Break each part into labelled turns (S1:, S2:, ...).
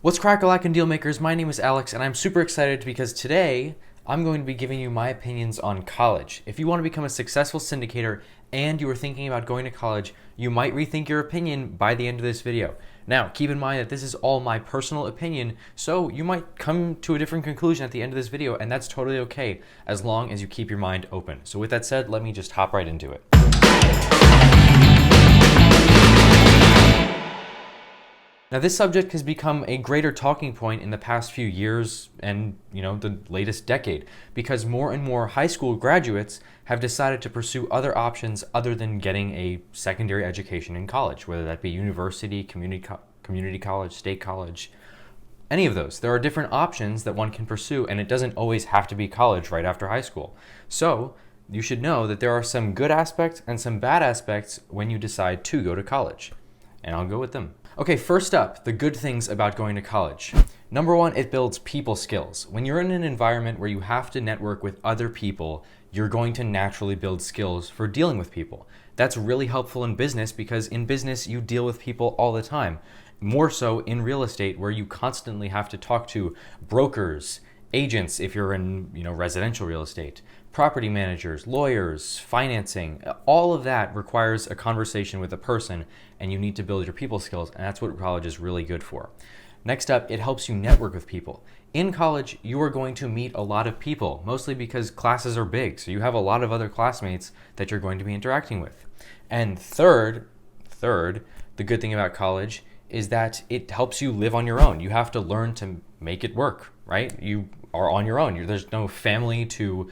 S1: What's crack-a-lackin' deal makers? My name is Alex and I'm super excited because today I'm going to be giving you my opinions on college. If you want to become a successful syndicator and you are thinking about going to college, you might rethink your opinion by the end of this video. Now, keep in mind that this is all my personal opinion, so you might come to a different conclusion at the end of this video, and that's totally okay as long as you keep your mind open. So with that said, let me just hop right into it. Now, this subject has become a greater talking point in the past few years and, the latest decade, because more and more high school graduates have decided to pursue other options other than getting a secondary education in college, whether that be university, community college, state college, any of those. There are different options that one can pursue, and it doesn't always have to be college right after high school. So you should know that there are some good aspects and some bad aspects when you decide to go to college, and I'll go with them. Okay, first up, the good things about going to college. Number one, it builds people skills. When you're in an environment where you have to network with other people, you're going to naturally build skills for dealing with people. That's really helpful in business because in business, you deal with people all the time. More so in real estate, where you constantly have to talk to brokers, agents if you're in residential real estate, property managers, lawyers, financing. All of that requires a conversation with a person, and you need to build your people skills, and that's what college is really good for. Next up, it helps you network with people. In college, you are going to meet a lot of people, mostly because classes are big, so you have a lot of other classmates that you're going to be interacting with. And third, the good thing about college is that it helps you live on your own. You have to learn to make it work, right? You are on your own. There's no family to,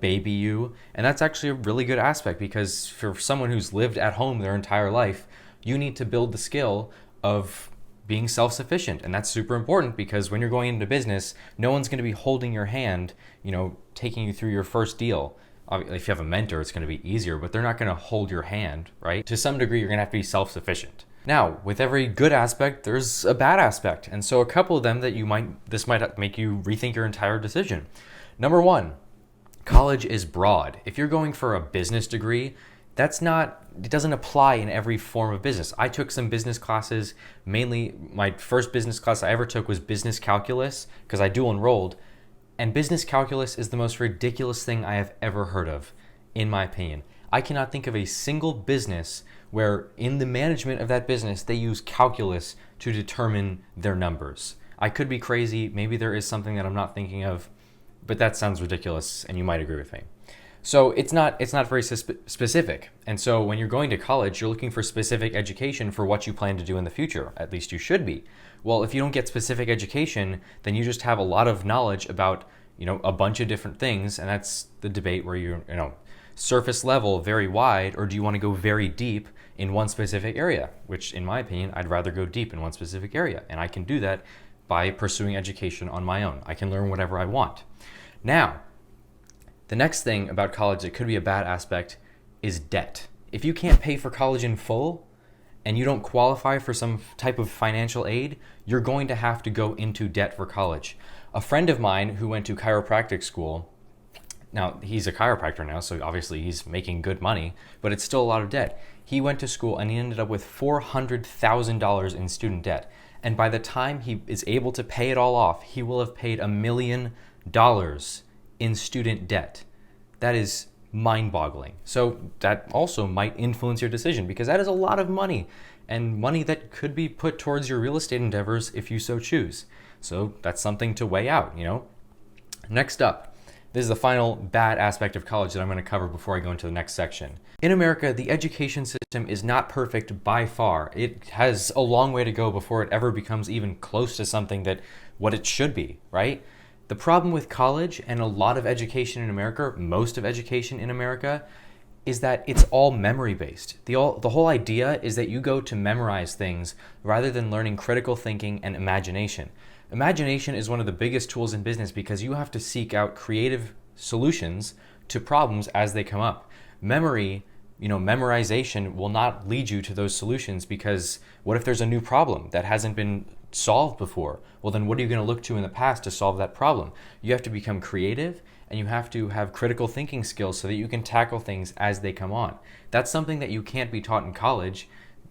S1: baby you. And that's actually a really good aspect, because for someone who's lived at home their entire life, you need to build the skill of being self-sufficient. And that's super important, because when you're going into business, no one's going to be holding your hand, taking you through your first deal. If you have a mentor, it's going to be easier, but they're not going to hold your hand, right? To some degree, you're going to have to be self-sufficient. Now, with every good aspect, there's a bad aspect. And so a couple of them that this might make you rethink your entire decision. Number one, college is broad. If you're going for a business degree, it doesn't apply in every form of business. I took some business classes, mainly my first business class I ever took was business calculus, because I dual enrolled. And business calculus is the most ridiculous thing I have ever heard of, in my opinion. I cannot think of a single business where in the management of that business, they use calculus to determine their numbers. I could be crazy. Maybe there is something that I'm not thinking of, but that sounds ridiculous, and you might agree with me. So it's not very specific. And so when you're going to college, you're looking for specific education for what you plan to do in the future. At least you should be. Well, if you don't get specific education, then you just have a lot of knowledge about, a bunch of different things. And that's the debate where you're, surface level, very wide, or do you want to go very deep in one specific area? Which, in my opinion, I'd rather go deep in one specific area. And I can do that by pursuing education on my own. I can learn whatever I want. Now, the next thing about college that could be a bad aspect is debt. If you can't pay for college in full and you don't qualify for some type of financial aid, you're going to have to go into debt for college. A friend of mine who went to chiropractic school, now he's a chiropractor now, so obviously he's making good money, but it's still a lot of debt. He went to school and he ended up with $400,000 in student debt. And by the time he is able to pay it all off, he will have paid $1 million in student debt. That is mind-boggling. So that also might influence your decision, because that is a lot of money, and money that could be put towards your real estate endeavors if you so choose. So that's something to weigh out, Next up, this is the final bad aspect of college that I'm going to cover before I go into the next section. In America, the education system is not perfect by far. It has a long way to go before it ever becomes even close to something that what it should be, right? The problem with college and a lot of education in America, most of education in America, is that it's all memory-based. The whole idea is that you go to memorize things rather than learning critical thinking and imagination. Imagination is one of the biggest tools in business, because you have to seek out creative solutions to problems as they come up. Memorization will not lead you to those solutions, because what if there's a new problem that hasn't been solved before? Well, then what are you going to look to in the past to solve that problem? You have to become creative, and you have to have critical thinking skills so that you can tackle things as they come on. That's something that you can't be taught in college,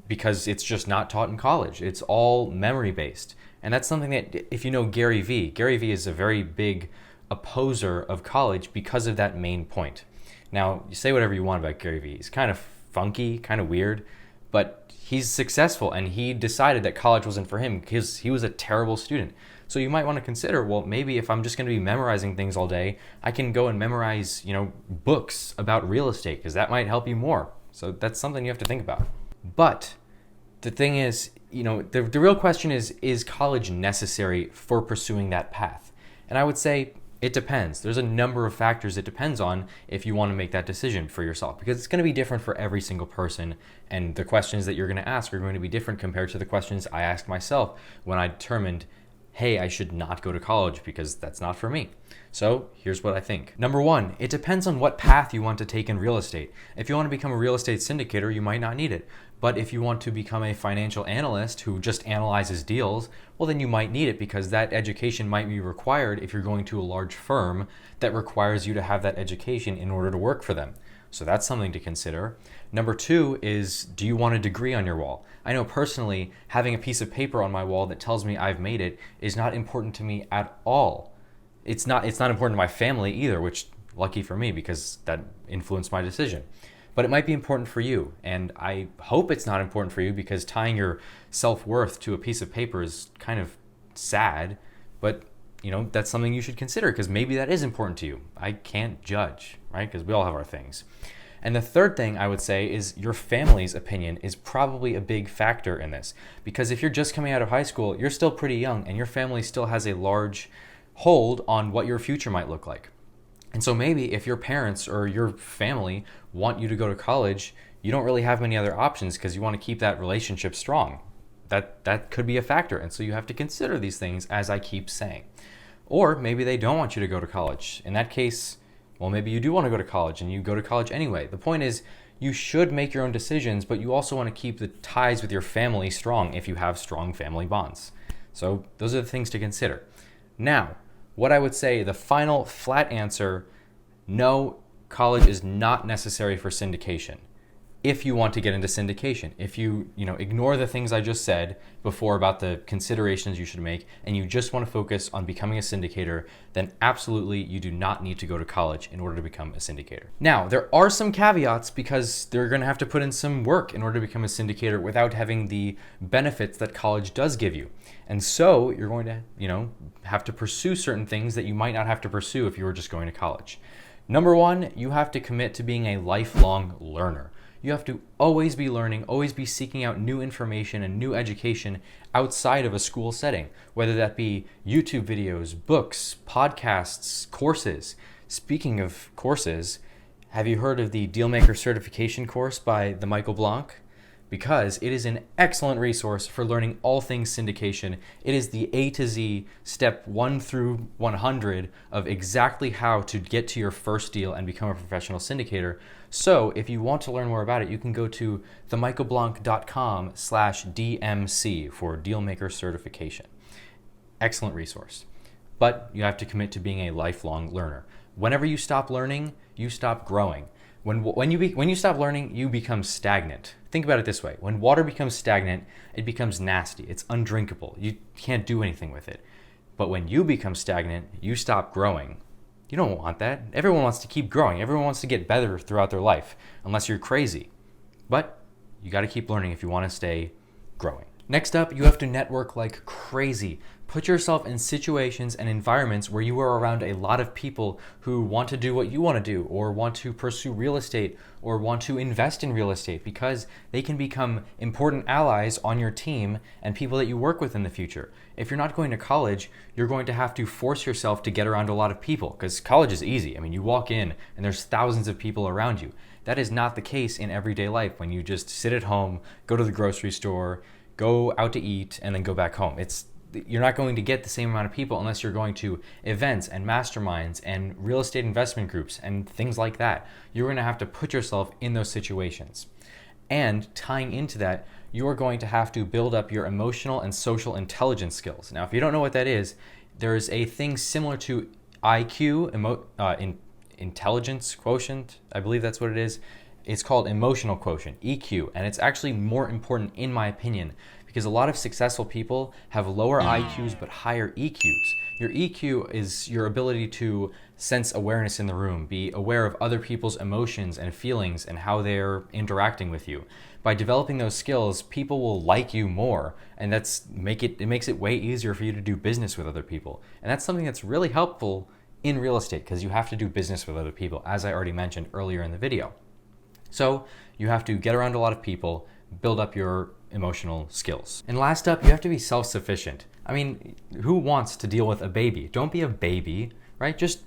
S1: because it's just not taught in college. It's all memory based. And that's something that, if you know Gary Vee is a very big opposer of college because of that main point. Now, you say whatever you want about Gary Vee. He's kind of funky, kind of weird, but he's successful, and he decided that college wasn't for him because he was a terrible student. So you might want to consider, well, maybe if I'm just going to be memorizing things all day, I can go and memorize, books about real estate, because that might help you more. So that's something you have to think about. But the thing is, the real question is college necessary for pursuing that path? And I would say it depends. There's a number of factors it depends on if you want to make that decision for yourself, because it's going to be different for every single person, and the questions that you're going to ask are going to be different compared to the questions I asked myself when I determined, hey, I should not go to college because that's not for me. So here's what I think. Number one, it depends on what path you want to take in real estate. If you want to become a real estate syndicator, you might not need it. But if you want to become a financial analyst who just analyzes deals, well, then you might need it, because that education might be required if you're going to a large firm that requires you to have that education in order to work for them. So that's something to consider. Number two is, do you want a degree on your wall? I know personally, having a piece of paper on my wall that tells me I've made it is not important to me at all. It's not important to my family either, which lucky for me, because that influenced my decision. But it might be important for you, and I hope it's not important for you, because tying your self-worth to a piece of paper is kind of sad, but that's something you should consider, because maybe that is important to you. I can't judge, right? Because we all have our things. And the third thing I would say is your family's opinion is probably a big factor in this, because if you're just coming out of high school, you're still pretty young, and your family still has a large hold on what your future might look like. And so maybe if your parents or your family want you to go to college, you don't really have many other options because you want to keep that relationship strong. That could be a factor. And so you have to consider these things, as I keep saying. Or maybe they don't want you to go to college. In that case, well, maybe you do want to go to college and you go to college anyway. The point is, you should make your own decisions, but you also want to keep the ties with your family strong if you have strong family bonds. So those are the things to consider. Now, what I would say, the final flat answer, no, college is not necessary for syndication. If you want to get into syndication, if you ignore the things I just said before about the considerations you should make, and you just want to focus on becoming a syndicator, then absolutely you do not need to go to college in order to become a syndicator. Now, there are some caveats, because they're going to have to put in some work in order to become a syndicator without having the benefits that college does give you. And so you're going to, have to pursue certain things that you might not have to pursue if you were just going to college. Number one, you have to commit to being a lifelong learner. You have to always be learning, always be seeking out new information and new education outside of a school setting, whether that be YouTube videos, books, podcasts, courses. Speaking of courses, have you heard of the Dealmaker Certification course by the Michael Blanc? Because it is an excellent resource for learning all things syndication. It is the A to Z, step 1 through 100 of exactly how to get to your first deal and become a professional syndicator. So if you want to learn more about it, you can go to themichaelblanc.com/DMC for Dealmaker Certification. Excellent resource. But you have to commit to being a lifelong learner. Whenever you stop learning, you stop growing. When you stop learning, you become stagnant. Think about it this way. When water becomes stagnant, it becomes nasty. It's undrinkable. You can't do anything with it. But when you become stagnant, you stop growing. You don't want that. Everyone wants to keep growing. Everyone wants to get better throughout their life, unless you're crazy. But you got to keep learning if you want to stay growing. Next up, you have to network like crazy. Put yourself in situations and environments where you are around a lot of people who want to do what you want to do, or want to pursue real estate, or want to invest in real estate, because they can become important allies on your team and people that you work with in the future. If you're not going to college, you're going to have to force yourself to get around a lot of people, because college is easy. I mean, you walk in and there's thousands of people around you. That is not the case in everyday life when you just sit at home, go to the grocery store, go out to eat, and then go back home. You're not going to get the same amount of people unless you're going to events and masterminds and real estate investment groups and things like that. You're going to have to put yourself in those situations. And tying into that, you're going to have to build up your emotional and social intelligence skills. Now, if you don't know what that is, there is a thing similar to IQ, intelligence quotient, I believe that's what it is. It's called emotional quotient, EQ, and it's actually more important in my opinion, because a lot of successful people have lower IQs but higher EQs. Your EQ is your ability to sense awareness in the room, be aware of other people's emotions and feelings and how they're interacting with you. By developing those skills, people will like you more, and it makes it way easier for you to do business with other people. And that's something that's really helpful in real estate, because you have to do business with other people, as I already mentioned earlier in the video. So you have to get around a lot of people, build up your emotional skills. And last up, you have to be self-sufficient. I mean, who wants to deal with a baby? Don't be a baby, right? Just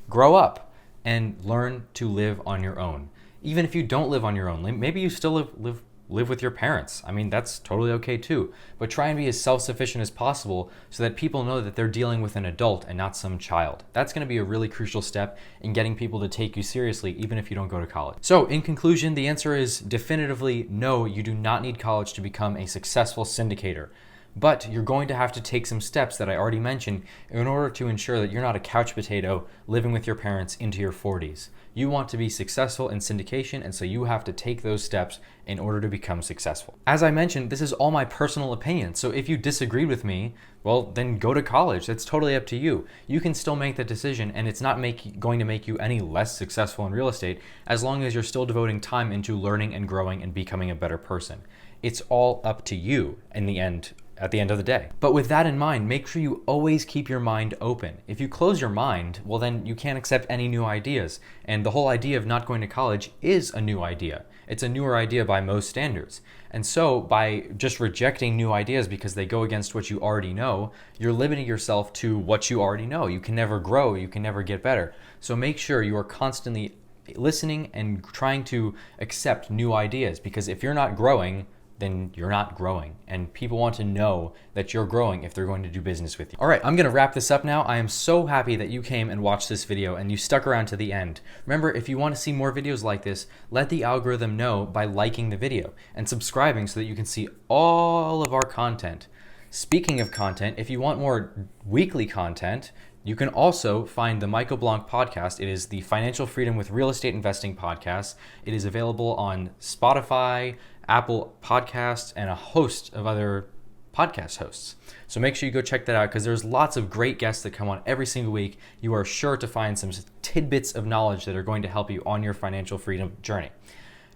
S1: grow up and learn to live on your own. Even if you don't live on your own, maybe you still live with your parents. I mean, that's totally okay too. But try and be as self-sufficient as possible so that people know that they're dealing with an adult and not some child. That's going to be a really crucial step in getting people to take you seriously, even if you don't go to college. So in conclusion, the answer is definitively no, you do not need college to become a successful syndicator. But you're going to have to take some steps that I already mentioned in order to ensure that you're not a couch potato living with your parents into your 40s. You want to be successful in syndication, and so you have to take those steps in order to become successful. As I mentioned, this is all my personal opinion, so if you disagreed with me, well, then go to college. That's totally up to you. You can still make that decision, and it's not going to make you any less successful in real estate as long as you're still devoting time into learning and growing and becoming a better person. It's all up to you in the end. At the end of the day. But with that in mind, make sure you always keep your mind open. If you close your mind, well then you can't accept any new ideas. And the whole idea of not going to college is a new idea. It's a newer idea by most standards. And so by just rejecting new ideas because they go against what you already know, you're limiting yourself to what you already know. You can never grow, you can never get better. So make sure you are constantly listening and trying to accept new ideas, because if you're not growing, then you're not growing. And people want to know that you're growing if they're going to do business with you. All right, I'm gonna wrap this up now. I am so happy that you came and watched this video and you stuck around to the end. Remember, if you want to see more videos like this, let the algorithm know by liking the video and subscribing so that you can see all of our content. Speaking of content, if you want more weekly content, you can also find the Michael Blanc podcast. It is the Financial Freedom with Real Estate Investing podcast. It is available on Spotify, Apple Podcasts, and a host of other podcast hosts. So make sure you go check that out, because there's lots of great guests that come on every single week. You are sure to find some tidbits of knowledge that are going to help you on your financial freedom journey.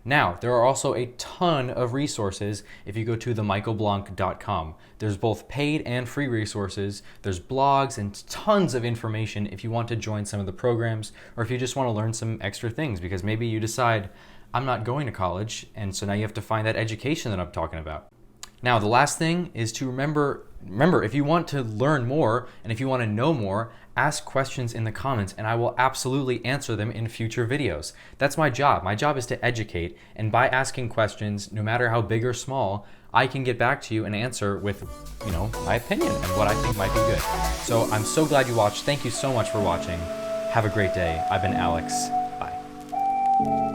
S1: Now, there are also a ton of resources if you go to themichaelblanc.com. There's both paid and free resources. There's blogs and tons of information if you want to join some of the programs, or if you just want to learn some extra things, because maybe you decide, I'm not going to college, and so now you have to find that education that I'm talking about. Now, the last thing is to remember, if you want to learn more and if you want to know more, ask questions in the comments and I will absolutely answer them in future videos. That's my job. My job is to educate, and by asking questions, no matter how big or small, I can get back to you and answer with, my opinion and what I think might be good. So I'm so glad you watched. Thank you so much for watching. Have a great day. I've been Alex. Bye.